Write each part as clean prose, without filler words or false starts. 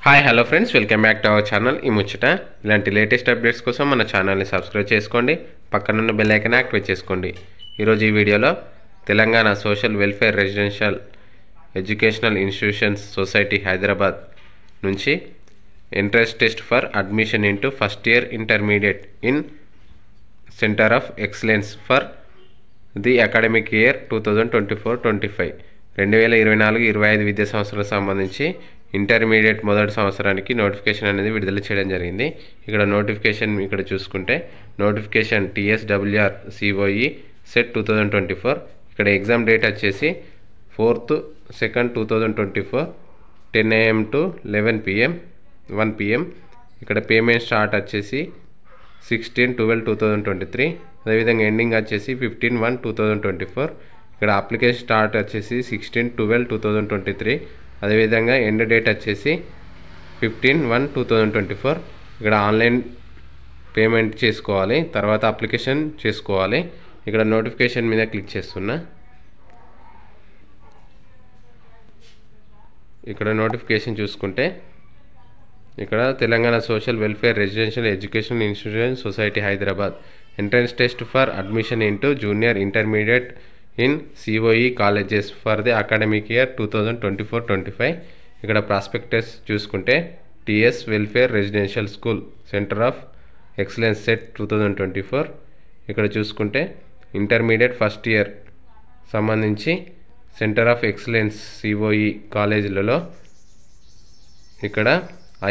Hi hello friends, welcome back to our channel. ఈ ముచ్చట ఇలాంటి లేటెస్ట్ అప్డేట్స్ కోసం మన ఛానల్ని సబ్స్క్రైబ్ చేసుకోండి, పక్కనున్న బెల్ ఐకాన్ యాక్టివేట్ చేసుకోండి. ఈరోజు ఈ వీడియోలో Telangana social welfare residential educational institutions society Hyderabad నుంచి entrance test for admission into first year intermediate in centre of excellence for the academic year 2024-25 2024-25 విద్యా సంవత్సరాలకు సంబంధించి ఇంటర్మీడియట్ మొదటి సంవత్సరానికి నోటిఫికేషన్ అనేది విడుదల చేయడం జరిగింది. ఇక్కడ నోటిఫికేషన్ ఇక్కడ చూసుకుంటే నోటిఫికేషన్ TSWR COE సెట్ 2024. ఇక్కడ ఎగ్జామ్ డేట్ వచ్చేసి 4th 2nd 2024 10 AM to 11 PM 1 PM. ఇక్కడ పేమెంట్ స్టార్ట్ వచ్చేసి 16/12/2023. అదేవిధంగా ఎండింగ్ వచ్చేసి 15/1/2024. ఇక్కడ అప్లికేషన్ స్టార్ట్ వచ్చేసి 16/12/2023. అదేవిధంగా ఎండ్ డేట్ వచ్చేసి 15/1/2024. ఇక్కడ ఆన్లైన్ పేమెంట్ చేసుకోవాలి, తర్వాత అప్లికేషన్ చేసుకోవాలి. ఇక్కడ నోటిఫికేషన్ మీద క్లిక్ చేస్తున్నా. ఇక్కడ నోటిఫికేషన్ చూసుకుంటే ఇక్కడ Telangana social welfare residential education institution society Hyderabad entrance test for admission into junior intermediate in COE colleges for the academic year 2024-25. ఇక్కడ ప్రాస్పెక్టస్ చూసుకుంటే TS welfare residential school centre of excellence set 2024. ఇక్కడ చూసుకుంటే intermediate first year సంబంధించి centre of excellence COE కాలేజీలలో ఇక్కడ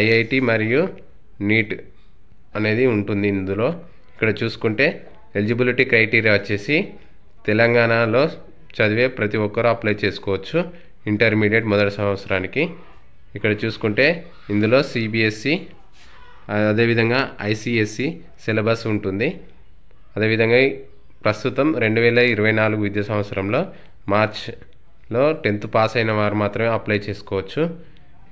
IIT మరియు neat అనేది ఉంటుంది ఇందులో. ఇక్కడ చూసుకుంటే ఎలిజిబిలిటీ క్రైటీరియా వచ్చేసి తెలంగాణలో చదివే ప్రతి ఒక్కరూ అప్లై చేసుకోవచ్చు ఇంటర్మీడియట్ మొదటి సంవత్సరానికి. ఇక్కడ చూసుకుంటే ఇందులో CBSE అదేవిధంగా ICSE సిలబస్ ఉంటుంది. అదేవిధంగా ప్రస్తుతం 2024 విద్యా సంవత్సరంలో మార్చ్లో 10th పాస్ అయిన వారు మాత్రమే అప్లై చేసుకోవచ్చు.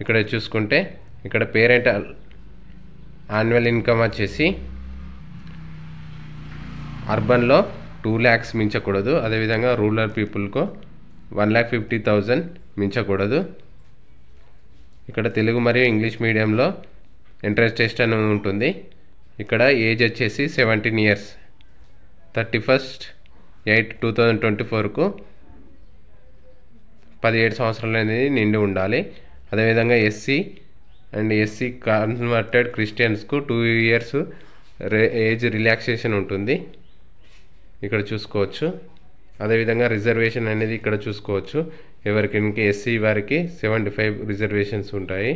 ఇక్కడ చూసుకుంటే ఇక్కడ పేరెంట్ యాన్యువల్ ఇన్కమ్ వచ్చేసి అర్బన్లో 2 lakhs మించకూడదు, అదేవిధంగా రూరల్ పీపుల్కు 1,50,000 మించకూడదు. ఇక్కడ తెలుగు మరియు ఇంగ్లీష్ మీడియంలో ఎంట్రన్స్ టెస్ట్ అని ఉంటుంది. ఇక్కడ ఏజ్ వచ్చేసి 17 years 31/8/2024కు 17 సంవత్సరాలు అనేది నిండి ఉండాలి. అదేవిధంగా SC అండ్ SC కన్వర్టెడ్ క్రిస్టియన్స్కు 2 years ఏజ్ రిలాక్సేషన్ ఉంటుంది. ఇక్కడ చూసుకోవచ్చు. అదేవిధంగా రిజర్వేషన్ అనేది ఇక్కడ చూసుకోవచ్చు. ఎవరికి SC వారికి 75 రిజర్వేషన్స్ ఉంటాయి.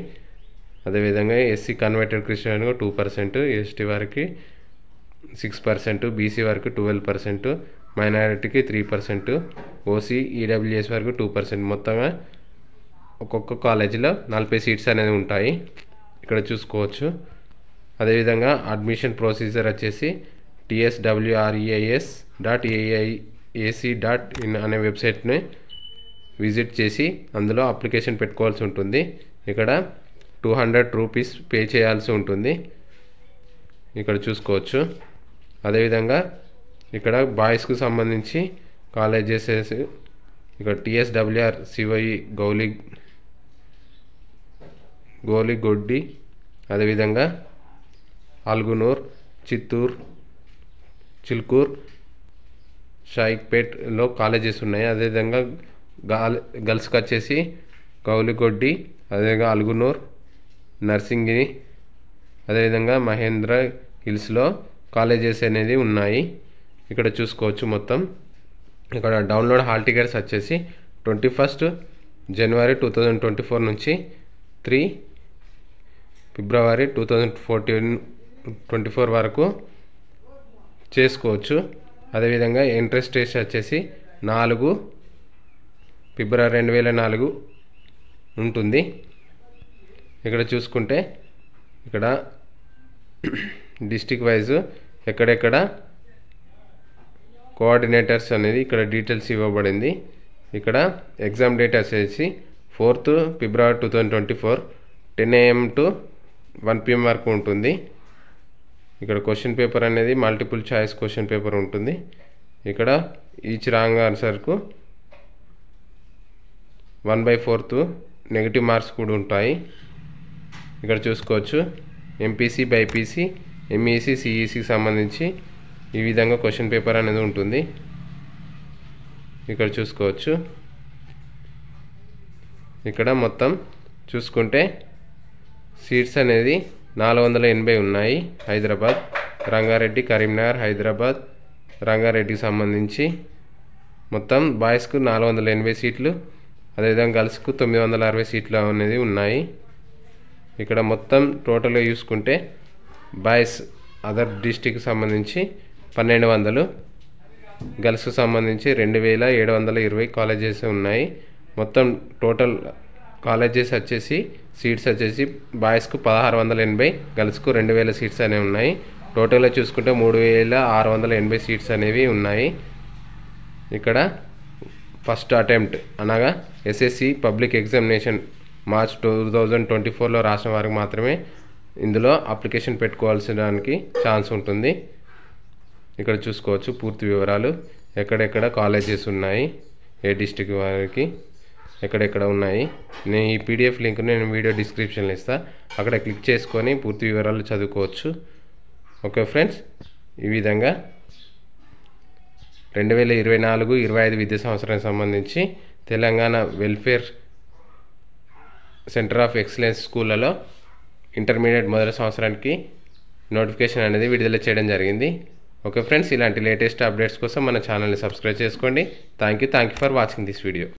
అదేవిధంగా SC కన్వర్టెడ్ క్రిస్టియన్కు 2%, ST వారికి 6%, BC వారికి 12%, మైనారిటీకి 3%, OC EWS వారికి 2%. మొత్తంగా ఒక్కొక్క కాలేజీలో 40 సీట్స్ అనేది ఉంటాయి. ఇక్కడ చూసుకోవచ్చు. అదేవిధంగా అడ్మిషన్ ప్రొసీజర్ వచ్చేసి tswreis.aiac.in అనే వెబ్సైట్ని విజిట్ చేసి అందులో అప్లికేషన్ పెట్టుకోవాల్సి ఉంటుంది. ఇక్కడ 200 రూపీస్ పే చేయాల్సి ఉంటుంది. ఇక్కడ చూసుకోవచ్చు. అదేవిధంగా ఇక్కడ బాయ్స్కు సంబంధించి కాలేజెస్ ఇక్కడ TSWR COE గోలిగొడ్డి, అదేవిధంగా అల్గునూర్, చిల్కూర్, షాయిక్పేట్లో కాలేజెస్ ఉన్నాయి. అదేవిధంగా గర్ల్స్కి వచ్చేసి గౌలిగొడ్డి, అదేవిధంగా అల్గునూర్, నర్సింగిని, అదేవిధంగా మహేంద్ర హిల్స్లో కాలేజెస్ అనేది ఉన్నాయి. ఇక్కడ చూసుకోవచ్చు మొత్తం. ఇక్కడ డౌన్లోడ్ హాల్ టికెట్స్ వచ్చేసి 21st January 2024 నుంచి 3 February 2024 వరకు చేసుకోవచ్చు. అదేవిధంగా ఎంట్రన్స్ టెస్ట్ వచ్చేసి 4 February 2004 ఉంటుంది. ఇక్కడ చూసుకుంటే ఇక్కడ డిస్ట్రిక్ట్ వైజ్ ఎక్కడెక్కడ కోఆర్డినేటర్స్ అనేది ఇక్కడ డీటెయిల్స్ ఇవ్వబడింది. ఇక్కడ ఎగ్జామ్ డేట్ వచ్చేసి 4th February 2024 10 AM to 1 PM వరకు ఉంటుంది. ఇక్కడ క్వశ్చన్ పేపర్ అనేది మల్టిపుల్ చాయిస్ క్వశ్చన్ పేపర్ ఉంటుంది. ఇక్కడ ఈచ్ రాంగ్ ఆన్సర్కు 1/4 నెగిటివ్ మార్క్స్ కూడా ఉంటాయి. ఇక్కడ చూసుకోవచ్చు ఎంపీసీ బైపీసీ ఎంఈసీ సిఈసికి సంబంధించి ఈ విధంగా క్వశ్చన్ పేపర్ అనేది ఉంటుంది. ఇక్కడ చూసుకోవచ్చు. ఇక్కడ మొత్తం చూసుకుంటే సీట్స్ అనేది 480 ఉన్నాయి. హైదరాబాద్, రంగారెడ్డి, కరీంనగర్, హైదరాబాద్, రంగారెడ్డికి సంబంధించి మొత్తం బాయ్స్కు 480 సీట్లు, అదేవిధంగా గర్ల్స్కు 960 సీట్లు అనేది ఉన్నాయి. ఇక్కడ మొత్తం టోటల్గా చూసుకుంటే బాయ్స్ అదర్ డిస్టిక్కి సంబంధించి 1200, గర్ల్స్కి సంబంధించి 2720 కాలేజెస్ ఉన్నాయి. మొత్తం టోటల్ కాలేజెస్ వచ్చేసి సీట్స్ వచ్చేసి బాయ్స్కు 1680, గర్ల్స్కు 2000 సీట్స్ అనేవి ఉన్నాయి. టోటల్గా చూసుకుంటే 3680 సీట్స్ అనేవి ఉన్నాయి. ఇక్కడ ఫస్ట్ అటెంప్ట్ అనగా ఎస్ఎస్సి పబ్లిక్ ఎగ్జామినేషన్ మార్చ్ 2024లో రాసిన వారికి మాత్రమే ఇందులో అప్లికేషన్ పెట్టుకోవాల్సినడానికి ఛాన్స్ ఉంటుంది. ఇక్కడ చూసుకోవచ్చు పూర్తి వివరాలు, ఎక్కడెక్కడ కాలేజెస్ ఉన్నాయి, ఏ డిస్టిక్ వారికి ఎక్కడెక్కడ ఉన్నాయి. నేను ఈ పీడిఎఫ్ లింక్ నేను వీడియో డిస్క్రిప్షన్లో ఇస్తాను, అక్కడ క్లిక్ చేసుకొని పూర్తి వివరాలు చదువుకోవచ్చు. ఓకే ఫ్రెండ్స్, ఈ విధంగా 2024-25 విద్యా సంవత్సరానికి సంబంధించి Telangana welfare centre of excellence స్కూళ్ళలో ఇంటర్మీడియట్ మొదటి సంవత్సరానికి నోటిఫికేషన్ అనేది విడుదల చేయడం జరిగింది. ఓకే ఫ్రెండ్స్, ఇలాంటి లేటెస్ట్ అప్డేట్స్ కోసం మన ఛానల్ని సబ్స్క్రైబ్ చేసుకోండి. Thank you for watching this video.